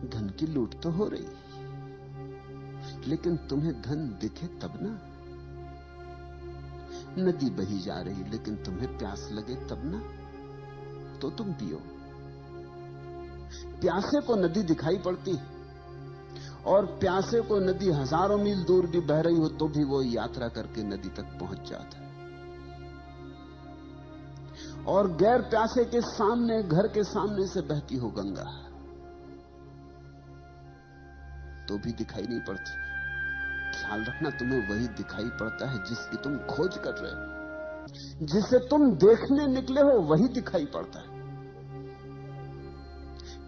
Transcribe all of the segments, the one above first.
धन की लूट तो हो रही, लेकिन तुम्हें धन दिखे तब ना। नदी बही जा रही लेकिन तुम्हें प्यास लगे तब ना, तो तुम पियो। प्यासे को नदी दिखाई पड़ती, और प्यासे को नदी हजारों मील दूर भी बह रही हो तो भी वो यात्रा करके नदी तक पहुंच जाता है। और गैर प्यासे के सामने, घर के सामने से बहती हो गंगा, तो भी दिखाई नहीं पड़ती। ख्याल रखना, तुम्हें वही दिखाई पड़ता है जिसकी तुम खोज कर रहे हो। जिसे तुम देखने निकले हो वही दिखाई पड़ता है।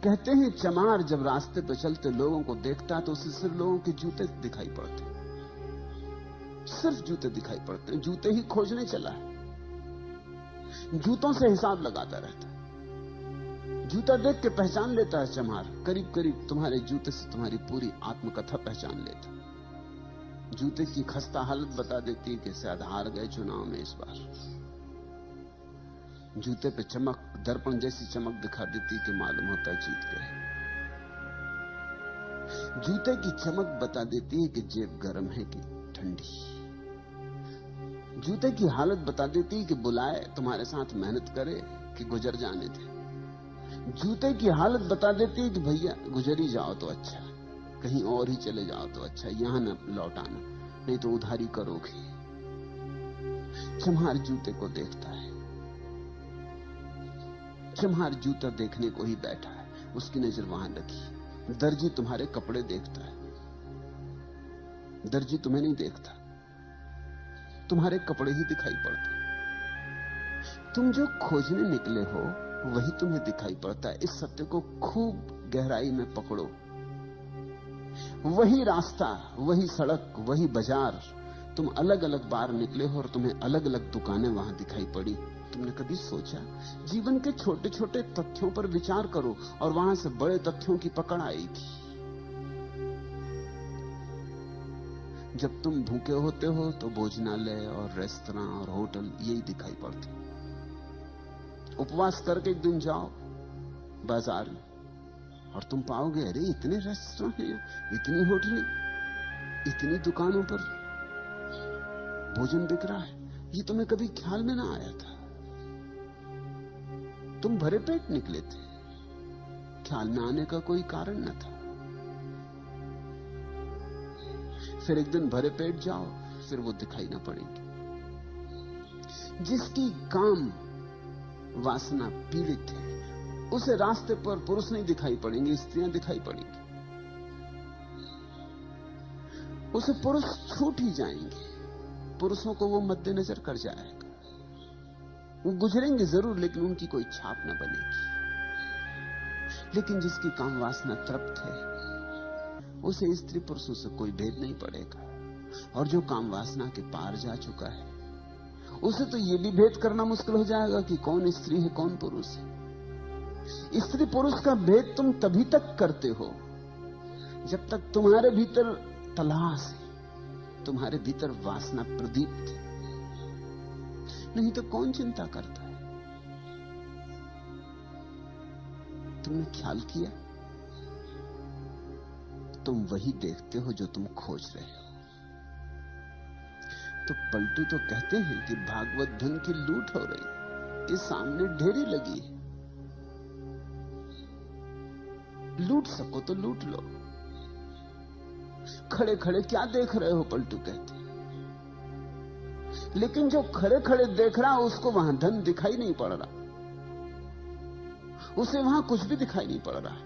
कहते हैं चमार जब रास्ते पर चलते लोगों को देखता है तो उसे सिर्फ लोगों के जूते दिखाई पड़ते हैं, सिर्फ जूते दिखाई पड़ते हैं। जूते ही खोजने चला है, जूतों से हिसाब लगाता रहता है। जूता देख के पहचान लेता है चमार, करीब करीब तुम्हारे जूते से तुम्हारी पूरी आत्मकथा पहचान लेता। जूते की खस्ता हालत बता देती है कि शायद हार गए चुनाव में इस बार। जूते पे चमक, दर्पण जैसी चमक दिखा देती कि मालूम होता है जीत गए। जूते की चमक बता देती है कि जेब गर्म है कि ठंडी। जूते की हालत बता देती है कि बुलाए, तुम्हारे साथ मेहनत करे कि गुजर जाने दे। जूते की हालत बता देती है कि भैया गुजर ही जाओ तो अच्छा, कहीं और ही चले जाओ तो अच्छा, यहां न लौट आना, नहीं तो उधारी करोगे। चम्हार जूते को देखता है। चम्हार जूता देखने को ही बैठा है, उसकी नजर वहां लगी। दर्जी तुम्हारे कपड़े देखता है, दर्जी तुम्हें नहीं देखता, तुम्हारे कपड़े ही दिखाई पड़ते। तुम जो खोजने निकले हो वही तुम्हें दिखाई पड़ता है। इस सत्य को खूब गहराई में पकड़ो। वही रास्ता, वही सड़क, वही बाजार, तुम अलग अलग बार निकले हो और तुम्हें अलग अलग दुकानें वहां दिखाई पड़ी। तुमने कभी सोचा? जीवन के छोटे छोटे तथ्यों पर विचार करो और वहां से बड़े तथ्यों की पकड़ आएगी। जब तुम भूखे होते हो तो भोजनालय और रेस्तरां और होटल यही दिखाई पड़ते। उपवास करके एक दिन जाओ बाजार में और तुम पाओगे अरे इतने रेस्तरां हैं, इतनी होटलें, इतनी दुकानों पर भोजन बिक रहा है, ये तुम्हें कभी ख्याल में ना आया था। तुम भरे पेट निकले थे, ख्याल में आने का कोई कारण न था। फिर एक दिन भरे पेट जाओ, फिर वो दिखाई ना पड़ेगी। जिसकी काम वासना पीड़ित है उसे रास्ते पर पुरुष नहीं दिखाई पड़ेंगे, स्त्रियां दिखाई पड़ेंगी। उसे पुरुष छूट ही जाएंगे, पुरुषों को वो मद्देनजर कर जाएगा। वो गुजरेंगे जरूर लेकिन उनकी कोई छाप न बनेगी। लेकिन जिसकी काम वासना तृप्त है उसे स्त्री पुरुषों से कोई भेद नहीं पड़ेगा। और जो काम वासना के पार जा चुका है उसे तो यह भी भेद करना मुश्किल हो जाएगा कि कौन स्त्री है कौन पुरुष है। स्त्री पुरुष का भेद तुम तभी तक करते हो जब तक तुम्हारे भीतर तलाश है, तुम्हारे भीतर वासना प्रदीप्त है, नहीं तो कौन चिंता करता है। तुमने ख्याल किया? तुम वही देखते हो जो तुम खोज रहे हो। तो पलटू तो कहते हैं कि भागवत धन की लूट हो रही, ये सामने ढेरी लगी है, लूट सको तो लूट लो। खड़े खड़े क्या देख रहे हो, पलटू कहते। लेकिन जो खड़े खड़े देख रहा उसको वहां धन दिखाई नहीं पड़ रहा, उसे वहां कुछ भी दिखाई नहीं पड़ रहा।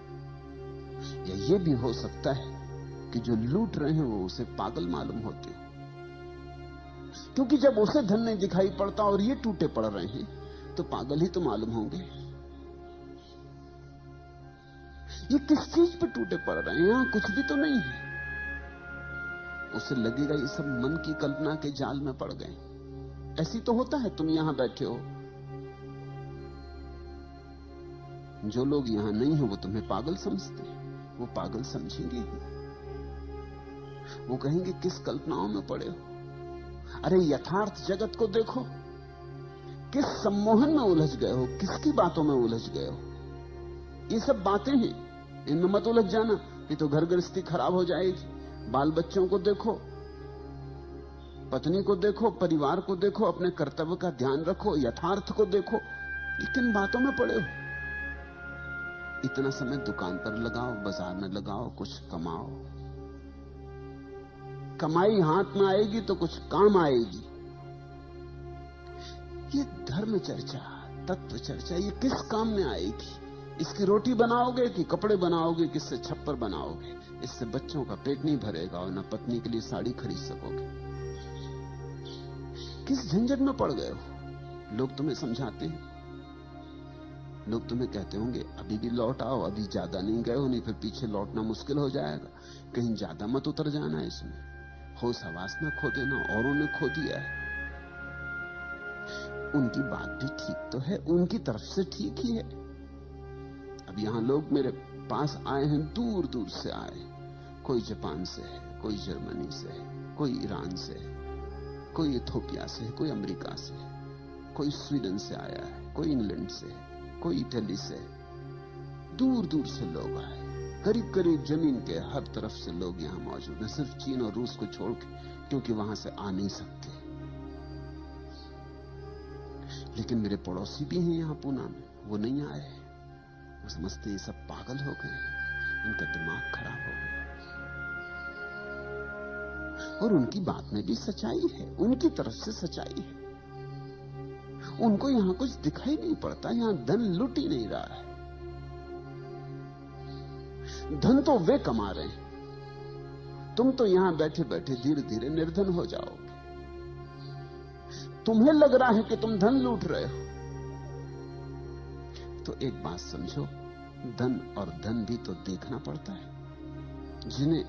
या ये भी हो सकता है कि जो लूट रहे हैं वो उसे पागल मालूम होते, क्योंकि जब उसे धन नहीं दिखाई पड़ता और ये टूटे पड़ रहे हैं तो पागल ही तो मालूम होंगे। ये किस चीज पे टूटे पड़ रहे हैं, यहां कुछ भी तो नहीं है। उसे लगेगा ये सब मन की कल्पना के जाल में पड़ गए। ऐसी तो होता है, तुम यहां बैठे हो, जो लोग यहां नहीं हो वो तुम्हें पागल समझते हैं, वो पागल समझेंगे ही। वो कहेंगे किस कल्पनाओं में पड़े हो। अरे यथार्थ जगत को देखो, किस सम्मोहन में उलझ गए हो, किसकी बातों में उलझ गए हो। ये सब बातें हैं, इनमें मत उलझ जाना, नहीं तो घर गृहस्थी खराब हो जाएगी। बाल बच्चों को देखो, पत्नी को देखो, परिवार को देखो, अपने कर्तव्य का ध्यान रखो, यथार्थ को देखो। ये किन बातों में पड़े हो? इतना समय दुकान पर लगाओ, बाजार में लगाओ, कुछ कमाओ। कमाई हाथ में आएगी तो कुछ काम आएगी। ये धर्म चर्चा, तत्व चर्चा, ये किस काम में आएगी? इसकी रोटी बनाओगे कि कपड़े बनाओगे, किससे छप्पर बनाओगे? इससे बच्चों का पेट नहीं भरेगा और न पत्नी के लिए साड़ी खरीद सकोगे। किस झंझट में पड़ गए हो? लोग तुम्हें समझाते हैं, लोग तुम्हें कहते होंगे अभी भी लौट आओ, अभी ज्यादा नहीं गए हो, नहीं फिर पीछे लौटना मुश्किल हो जाएगा, कहीं ज्यादा मत उतर जाना इसमें, होश हवास न खो देना, औरों ने खो दिया है। उनकी बात भी ठीक तो है, उनकी तरफ से ठीक ही है। अब यहां लोग मेरे पास आए हैं, दूर दूर से आए, कोई जापान से है, कोई जर्मनी से है, कोई ईरान से है, कोई इथोपिया से है, कोई अमेरिका से है, कोई स्वीडन से आया है, कोई इंग्लैंड से है, कोई इटली से है। दूर दूर से लोग आए, करीब करीब जमीन के हर तरफ से लोग यहां मौजूद हैं, सिर्फ चीन और रूस को छोड़ के, क्योंकि वहां से आ नहीं सकते। लेकिन मेरे पड़ोसी भी हैं यहां पूना में, वो नहीं आए। वो समझते ये सब पागल हो गए, इनका दिमाग खराब हो गया। और उनकी बात में भी सच्चाई है, उनकी तरफ से सच्चाई है। उनको यहां कुछ दिखाई नहीं पड़ता, यहां धन लुट ही नहीं रहा है। धन तो वे कमा रहे हैं, तुम तो यहां बैठे बैठे धीरे धीरे निर्धन हो जाओगे। तुम्हें लग रहा है कि तुम धन लूट रहे हो, तो एक बात समझो, धन और धन भी तो देखना पड़ता है। जिन्हें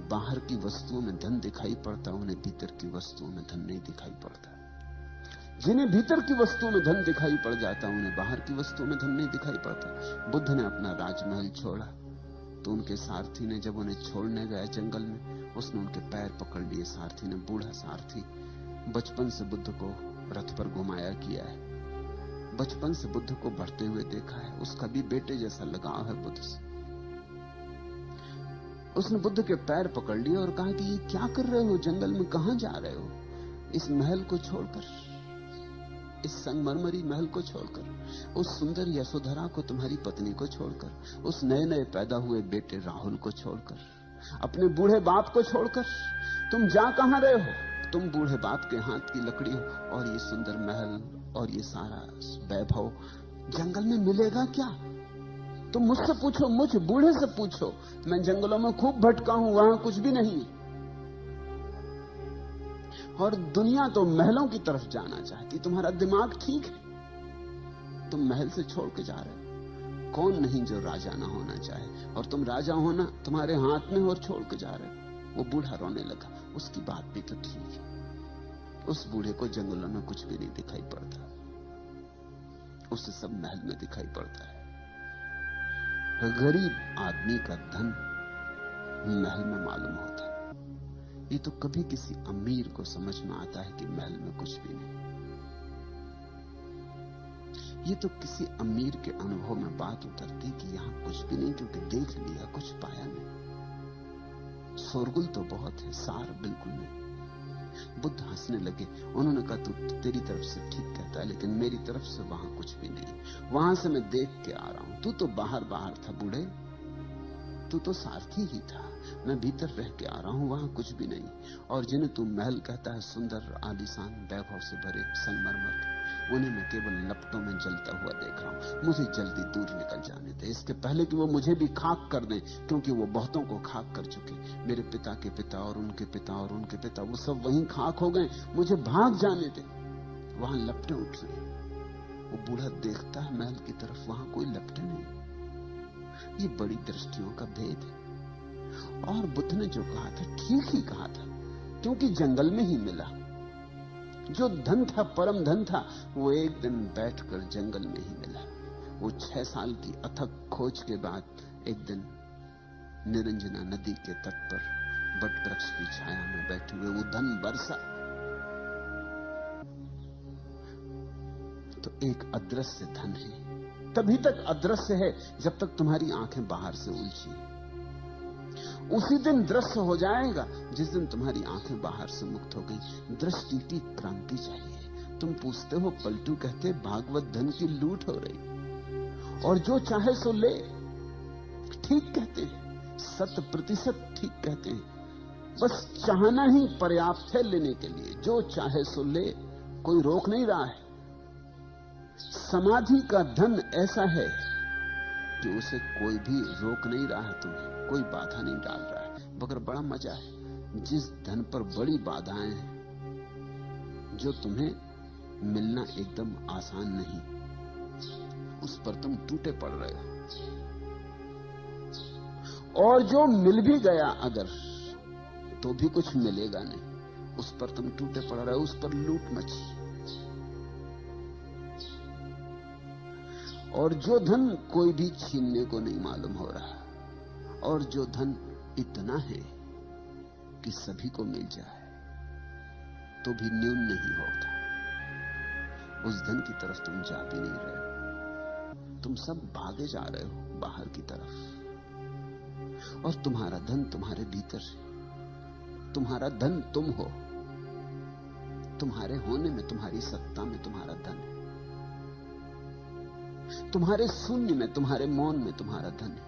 बाहर की वस्तुओं में धन दिखाई पड़ता, उन्हें भीतर की वस्तुओं में धन नहीं दिखाई पड़ता। जिन्हें भीतर की वस्तुओं में धन दिखाई पड़ जाता, उन्हें बाहर की वस्तुओं में धन नहीं दिखाई पड़ता। बुद्ध ने अपना राजमहल छोड़ा तो उनके सारथी ने, जब उन्हें छोड़ने गया जंगल में, उसने उनके पैर पकड़ लिए। सारथी ने, बूढ़ा सारथी, बचपन से बुद्ध को रथ पर घुमाया किया है, बचपन से बुद्ध को बढ़ते हुए देखा है, उसका भी बेटे जैसा लगाव है बुद्ध से। उसने बुद्ध के पैर पकड़ लिए और कहा कि ये क्या कर रहे हो, जंगल में कहां जा रहे हो? इस महल को छोड़कर, इस संगमरमरी महल को छोड़कर, उस सुंदर यशोधरा को, तुम्हारी पत्नी को छोड़कर, उस नए नए पैदा हुए बेटे राहुल को छोड़कर, अपने बूढ़े बाप को छोड़कर तुम जा कहां रहे हो? तुम बूढ़े बाप के हाथ की लकड़ी हो, और ये सुंदर महल और ये सारा वैभव जंगल में मिलेगा क्या? तुम मुझसे पूछो, मुझ बूढ़े से पूछो, मैं जंगलों में खूब भटका हूं, वहां कुछ भी नहीं। और दुनिया तो महलों की तरफ जाना चाहती। तुम्हारा दिमाग ठीक है, तुम महल से छोड़ के जा रहे हो। कौन नहीं जो राजा ना होना चाहे, और तुम राजा होना तुम्हारे हाथ में और छोड़ के जा रहे हो। वो बूढ़ा रोने लगा। उसकी बात भी तो ठीक है। उस बूढ़े को जंगलों में कुछ भी नहीं दिखाई पड़ता, उसे सब महल में दिखाई पड़ता है। गरीब आदमी का धन महल में मालूम होता है। ये तो कभी किसी अमीर को समझ में आता है कि महल में कुछ भी नहीं। ये तो किसी अमीर के अनुभव में बात उतरती कि यहां कुछ भी नहीं, क्योंकि देख लिया, कुछ पाया नहीं। शोरगुल तो बहुत है, सार बिल्कुल नहीं। बुद्ध हंसने लगे। उन्होंने कहा, तू तेरी तरफ से ठीक कहता है, लेकिन मेरी तरफ से वहां कुछ भी नहीं। वहां से मैं देख के आ रहा हूं। तू तो बाहर था बूढ़े, तू तो सारथी ही था। मैं भीतर रह के आ रहा हूं, वहां कुछ भी नहीं। और जिन्हें तू महल कहता है, सुंदर आलीशान वैभव से भरे संगमरमर के, उन्हें मैं केवल लपटों में जलता हुआ देख रहा हूं। मुझे जल्दी दूर निकल जाने दे, इसके पहले कि वो मुझे भी खाक कर दें, क्योंकि वो बहुतों को खाक कर चुके। मेरे पिता के पिता और उनके पिता और उनके पिता, वो सब वहीं खाक हो गए। मुझे भाग जाने दे। वहां लपटें उठ रही। वो बूढ़ा देखता है महल की तरफ, वहां कोई लपटें नहीं। ये बड़ी दृष्टियों का भेद है। और बुद्ध ने जो कहा था ठीक ही कहा था, क्योंकि जंगल में ही मिला। जो धन था, परम धन था, वो एक दिन बैठकर जंगल में ही मिला। वो 6 साल की अथक खोज के बाद एक दिन निरंजना नदी के तट पर वट वृक्ष की छाया में बैठे हुए वो धन बरसा। तो एक अदृश्य धन है, तभी तक अदृश्य है जब तक तुम्हारी आंखें बाहर से उलझी। उसी दिन दृश्य हो जाएगा जिस दिन तुम्हारी आंखें बाहर से मुक्त हो गई। दृष्टि की क्रांति चाहिए। तुम पूछते हो, पलटू कहते भागवत धन की लूट हो रही, और जो चाहे सो ले। ठीक कहते हैं, 100% ठीक कहते हैं। बस चाहना ही पर्याप्त है लेने के लिए। जो चाहे सो ले, कोई रोक नहीं रहा है। समाधि का धन ऐसा है कि उसे कोई भी रोक नहीं रहा है, तुम्हें कोई बाधा नहीं डाल रहा है। मगर बड़ा मजा है, जिस धन पर बड़ी बाधाएं हैं, जो तुम्हें मिलना एकदम आसान नहीं, उस पर तुम टूटे पड़ रहे हो। और जो मिल भी गया अगर, तो भी कुछ मिलेगा नहीं, उस पर तुम टूटे पड़ रहे हो, उस पर लूट मची। और जो धन कोई भी छीनने को नहीं मालूम हो रहा, और जो धन इतना है कि सभी को मिल जाए तो भी न्यून नहीं होता, उस धन की तरफ तुम जा भी नहीं रहे हो। तुम सब भागे जा रहे हो बाहर की तरफ, और तुम्हारा धन तुम्हारे भीतर है। तुम्हारा धन तुम हो। तुम्हारे होने में, तुम्हारी सत्ता में तुम्हारा धन है। तुम्हारे शून्य में, तुम्हारे मौन में तुम्हारा धन है।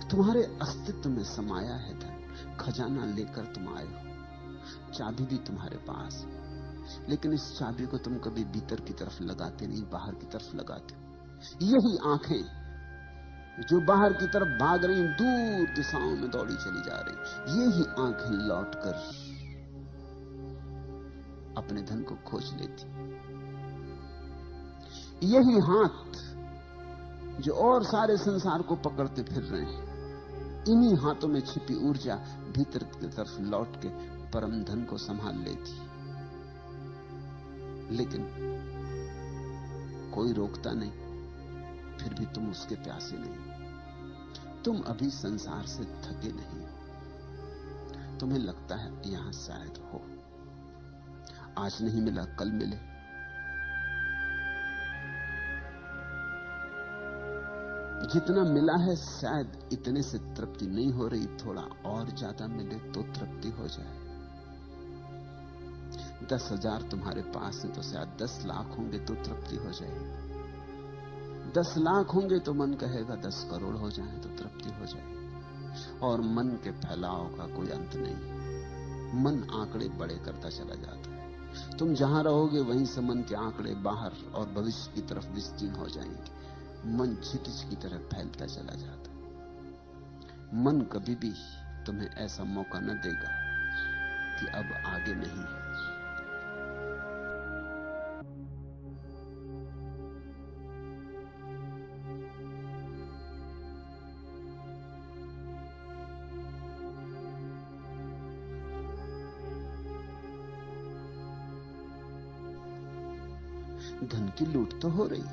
तुम्हारे अस्तित्व में समाया है धन। खजाना लेकर तुम आए हो, चाबी भी तुम्हारे पास है, लेकिन इस चाबी को तुम कभी भीतर की तरफ लगाते नहीं, बाहर की तरफ लगाते हो। यही आंखें जो बाहर की तरफ भाग रही, दूर दिशाओं में दौड़ी चली जा रही, यही आंखें लौटकर अपने धन को खोज लेती। यही हाथ जो और सारे संसार को पकड़ते फिर रहे हैं, इन्हीं हाथों में छिपी ऊर्जा भीतर की तरफ लौट के परम धन को संभाल लेती। लेकिन कोई रोकता नहीं, फिर भी तुम उसके प्यासे नहीं। तुम अभी संसार से थके नहीं हो। तुम्हें लगता है यहां शायद हो, आज नहीं मिला कल मिले। जितना मिला है शायद इतने से तृप्ति नहीं हो रही, थोड़ा और ज्यादा मिले तो तृप्ति हो जाए। 10,000 तुम्हारे पास है तो शायद 10 लाख होंगे तो तृप्ति हो जाएगी। 10 लाख होंगे तो मन कहेगा 10 करोड़ हो जाए तो तृप्ति हो जाए। और मन के फैलाव का कोई अंत नहीं। मन आंकड़े बड़े करता चला जाता है। तुम जहां रहोगे वहीं से मन के आंकड़े बाहर और भविष्य की तरफ विस्तीर्ण हो जाएंगे। मन क्षितिज की तरफ फैलता चला जाता है। मन कभी भी तुम्हें ऐसा मौका न देगा कि अब आगे नहीं है। धन की लूट तो हो रही,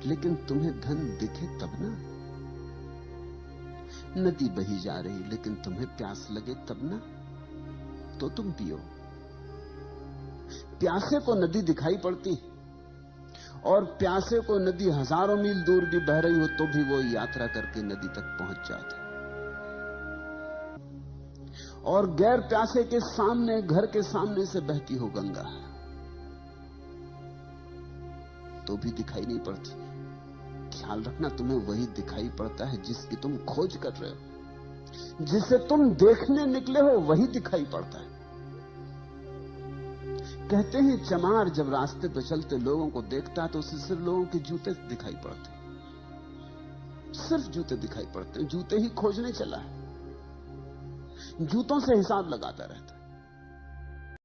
लेकिन तुम्हें धन दिखे तब ना। नदी बही जा रही, लेकिन तुम्हें प्यास लगे तब ना, तो तुम पियो। प्यासे को नदी दिखाई पड़ती, और प्यासे को नदी हजारों मील दूर भी बह रही हो तो भी वो यात्रा करके नदी तक पहुंच जाता। और गैर प्यासे के सामने, घर के सामने से बहती हो गंगा, तो भी दिखाई नहीं पड़ती। ख्याल रखना, तुम्हें वही दिखाई पड़ता है जिसकी तुम खोज कर रहे हो। जिसे तुम देखने निकले हो वही दिखाई पड़ता है। कहते हैं चमार जब रास्ते पर चलते लोगों को देखता है तो उसे सिर्फ लोगों के जूते दिखाई पड़ते हैं। सिर्फ जूते दिखाई पड़ते हैं। जूते ही खोजने चला है, जूतों से हिसाब लगाता रहता है।